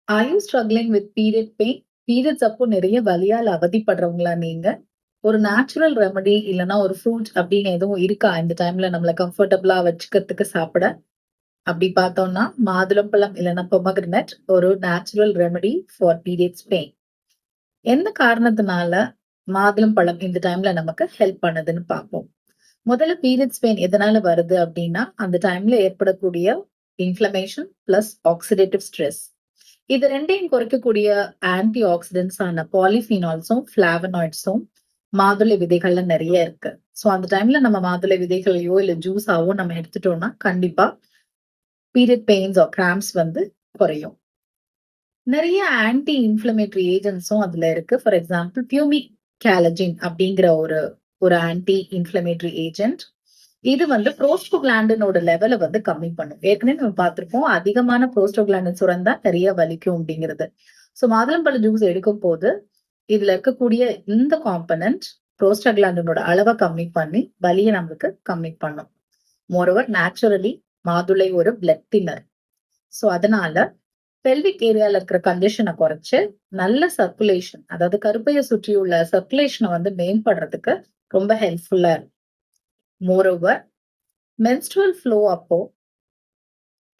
Are you struggling with period pain? Periods அப்போ நிறைய வலியால் அவதிப்படுறவங்களா நீங்க? ஒரு நேச்சுரல் ரெமெடி இல்லைன்னா ஒரு ஃப்ரூட் அப்படின்னு எதுவும் இருக்கா இந்த டைம்ல நம்மள கம்ஃபர்டபுளா வச்சுக்கிறதுக்கு சாப்பிட? அப்படி பார்த்தோம்னா மாதுளம்பழம் இல்லைன்னா பொமக்ரனட் ஒரு natural remedy for periods pain. எந்த காரணத்தினால மாதுளம்பழம் இந்த டைம்ல நமக்கு ஹெல்ப் பண்ணுதுன்னு பார்ப்போம். முதல்ல பீரியட்ஸ் பெயின் எதனால வருது அப்படின்னா அந்த டைம்ல ஏற்படக்கூடிய இன்ஃப்ளமேஷன் பிளஸ் ஆக்சிடேட்டிவ் ஸ்ட்ரெஸ். இது ரெண்டையும் குறைக்கக்கூடிய ஆன்டி ஆக்சிடென்ட்ஸ் ஆன பாலிஃபினால்ஸும் பிளாவனாய்ட்ஸும் மாதுளை விதைகள்ல நிறைய இருக்கு. ஸோ அந்த டைம்ல நம்ம மாதுளை விதைகளையோ இல்ல ஜூஸாவோ நம்ம எடுத்துட்டோம்னா கண்டிப்பா பீரியட் பெயின்ஸ் ஆர் கிராம்ஸ் வந்து குறையும். நிறைய ஆன்டி இன்ஃப்ளமேட்டரி ஏஜென்ட்ஸும் அதுல இருக்கு. ஃபார் எக்ஸாம்பிள் பியூமி கேலஜின் அப்படிங்கிற ஒரு ஒரு ஆன்டி இன்ஃப்ளமேட்டரி ஏஜென்ட். இது வந்து புரோஸ்டோகிளாண்டினோட லெவல வந்து கம்மி பண்ணும். ஏற்கனவே நம்ம பார்த்திருப்போம் அதிகமான புரோஸ்டோகிளாண்டின் சுரந்தா நிறைய வலிக்கும் அப்படிங்கிறது. ஸோ மாதுளம்பழ ஜூஸ் எடுக்கும் போது இதுல இருக்கக்கூடிய இந்த காம்பனன்ட் புரோஸ்டோகிளாண்டினோட அளவை கம்மி பண்ணி வலியை நமக்கு கம்மி பண்ணும். மோரோவர் நேச்சுரலி மாதுளை ஒரு பிளட் தின்னர். ஸோ அதனால பெல்விக் ஏரியால இருக்கிற கண்டிஷனை குறைச்சு நல்ல சர்க்குலேஷன், அதாவது கருப்பையை சுற்றியுள்ள சர்க்குலேஷனை வந்து மேம்படுறதுக்கு ரொம்ப ஹெல்ப்ஃபுல்லா இருக்கும். மோரோவர் மென்ஸ்ட்ரல் ஃப்ளோ அப்போ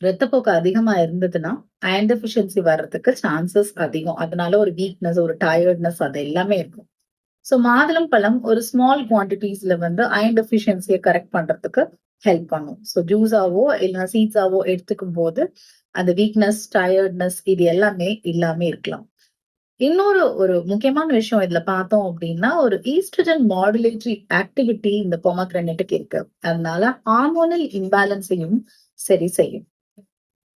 ரத்தப்போக்கு அதிகமா இருந்ததுன்னா அயன் டெஃபிஷியன்சி வர்றதுக்கு சான்சஸ் அதிகம். அதனால ஒரு வீக்னஸ், ஒரு டயர்ட்னஸ் அது எல்லாமே இருக்கும். ஸோ மாதுளம் பழம் ஒரு ஸ்மால் குவான்டிட்டிஸ்ல வந்து அயன் டெஃபிஷியன்சியை கரெக்ட் பண்றதுக்கு ஹெல்ப் பண்ணும். ஸோ ஜூஸாவோ இல்லைன்னா சீட்ஸாவோ எடுத்துக்கும் போது அந்த வீக்னஸ், டயர்ட்னஸ் இது எல்லாமே இல்லாம இருக்கலாம். இன்னொரு ஒரு முக்கியமான விஷயம் இதுல பார்த்தோம் அப்படின்னா ஒரு ஈஸ்ட்ரஜன் மாடுலேட்டரி ஆக்டிவிட்டி இந்த பொமக்ரனேட்டுக்கு இருக்கு. அதனால ஹார்மோனல் இம்பேலன்ஸையும் சரி செய்யும்.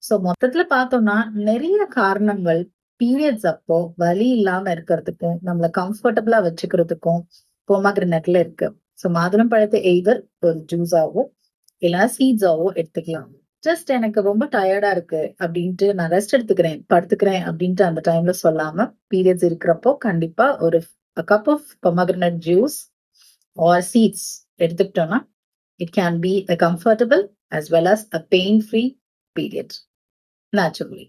சோ மொத்தத்துல பார்த்தோம்னா நிறைய காரணங்கள் பீரியட்ஸ் அப்போ வலி இல்லாம இருக்கிறதுக்கும் நம்மள கம்ஃபர்டபுளா வச்சுக்கிறதுக்கும் பொமக்ரனேட்ல இருக்கு. சோ மாதுளம் பழத்தை எய்தர் ஒரு ஜூஸாவோ இல்லைன்னா சீட்ஸாவோ எடுத்துக்கலாம். ஜஸ்ட் எனக்கு ரொம்ப டயர்டா இருக்கு அப்படின்ட்டு நான் ரெஸ்ட் எடுத்துக்கிறேன், படுத்துக்கிறேன் அப்படின்ட்டு அந்த டைம்ல சொல்லாம பீரியட்ஸ் இருக்கிறப்போ கண்டிப்பா ஒரு cup of pomegranate juice or seeds எடுத்துக்கிட்டோம்னா it can be a comfortable as well as a pain-free period naturally.